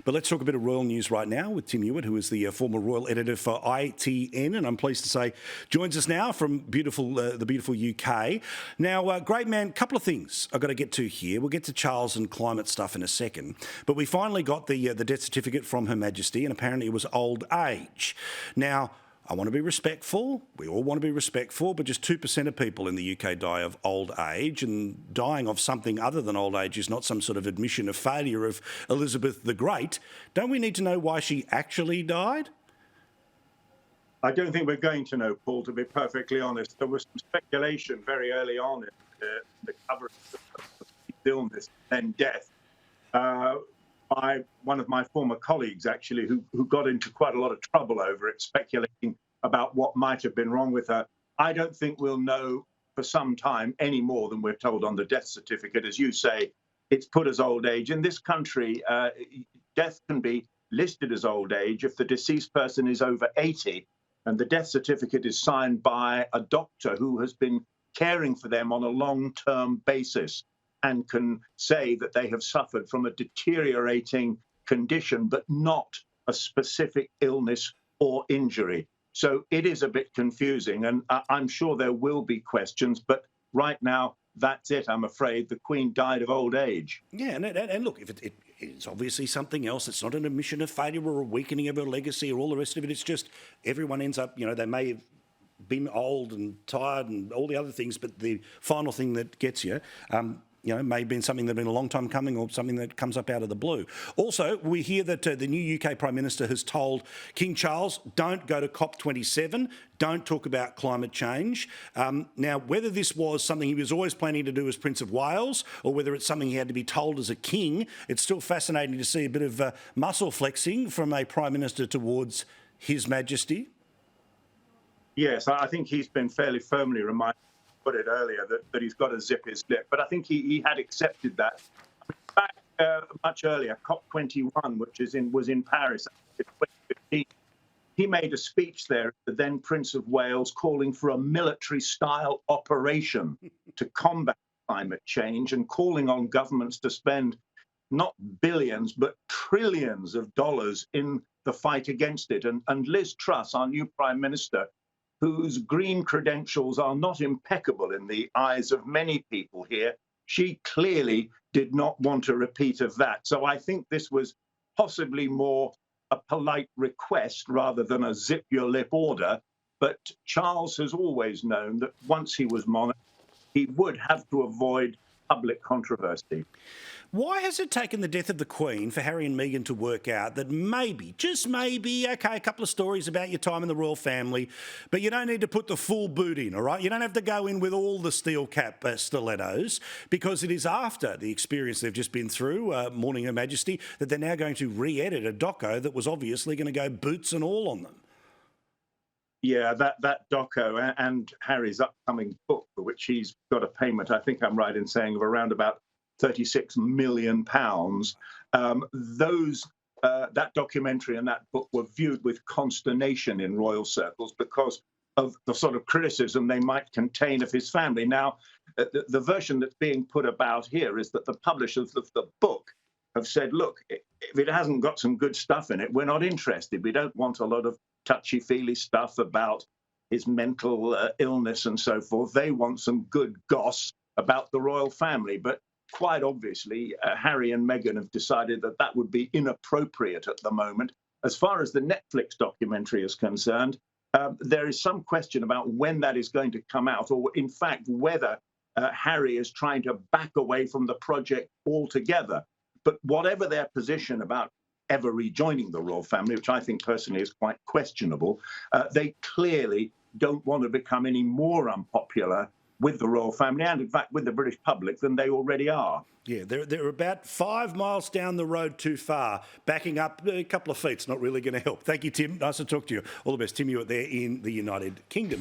But let's talk a bit of royal news right now with Tim Ewart, who is the former royal editor for ITN, and I'm pleased to say joins us now from the beautiful UK. Now, great man, couple of things I've got to get to here. We'll get to Charles and climate stuff in a second, but we finally got the death certificate from Her Majesty, and apparently it was old age. Now, I want to be respectful. We all want to be respectful, but just 2% of people in the UK die of old age, and dying of something other than old age is not some sort of admission of failure of Elizabeth the Great. Don't we need to know why she actually died? I don't think we're going to know, Paul, to be perfectly honest. There was some speculation very early on in the coverage of illness and death by one of my former colleagues, actually, who got into quite a lot of trouble over it, speculating about what might have been wrong with her. I don't think we'll know for some time any more than we're told on the death certificate. As you say, it's put as old age. In this country, death can be listed as old age if the deceased person is over 80, and the death certificate is signed by a doctor who has been caring for them on a long-term basis and can say that they have suffered from a deteriorating condition, but not a specific illness or injury. So it is a bit confusing, and I'm sure there will be questions, but right now, that's it, I'm afraid. The Queen died of old age. Yeah, and look, if it's obviously something else. It's not an admission of failure or a weakening of her legacy or all the rest of it. It's just everyone ends up, they may have been old and tired and all the other things, but the final thing that gets you, may have been something that's been a long time coming or something that comes up out of the blue. Also, we hear that the new UK Prime Minister has told King Charles, don't go to COP27, don't talk about climate change. Now, whether this was something he was always planning to do as Prince of Wales or whether it's something he had to be told as a king, it's still fascinating to see a bit of muscle flexing from a Prime Minister towards His Majesty. Yes, I think he's been fairly firmly reminded, put it earlier, that he's got to zip his lip. But I think he had accepted that. Back much earlier, COP21, which was in Paris in 2015, he made a speech there, the then Prince of Wales, calling for a military-style operation to combat climate change and calling on governments to spend not billions, but trillions of dollars in the fight against it. And Liz Truss, our new Prime Minister, whose green credentials are not impeccable in the eyes of many people here, she clearly did not want a repeat of that. So I think this was possibly more a polite request rather than a zip your lip order. But Charles has always known that once he was monarch, he would have to avoid public controversy. Why has it taken the death of the Queen for Harry and Meghan to work out that maybe, just maybe, okay, a couple of stories about your time in the royal family, but you don't need to put the full boot in, all right? You don't have to go in with all the steel cap stilettos, because it is after the experience they've just been through, mourning Her Majesty, that they're now going to re-edit a doco that was obviously going to go boots and all on them. Yeah, that doco and Harry's upcoming book, for which he's got a payment, I think I'm right in saying, of around about £36 million. That documentary and that book were viewed with consternation in royal circles because of the sort of criticism they might contain of his family. Now, the version that's being put about here is that the publishers of the book have said, look, if it hasn't got some good stuff in it, we're not interested. We don't want a lot of touchy-feely stuff about his mental illness and so forth. They want some good goss about the royal family. But quite obviously, Harry and Meghan have decided that that would be inappropriate at the moment. As far as the Netflix documentary is concerned, there is some question about when that is going to come out, or in fact, whether Harry is trying to back away from the project altogether. But whatever their position about ever rejoining the royal family, which I think personally is quite questionable, they clearly don't want to become any more unpopular with the royal family and, in fact, with the British public than they already are. Yeah, they're about 5 miles down the road too far. Backing up a couple of feet's not really going to help. Thank you, Tim. Nice to talk to you. All the best. Tim Ewart there in the United Kingdom.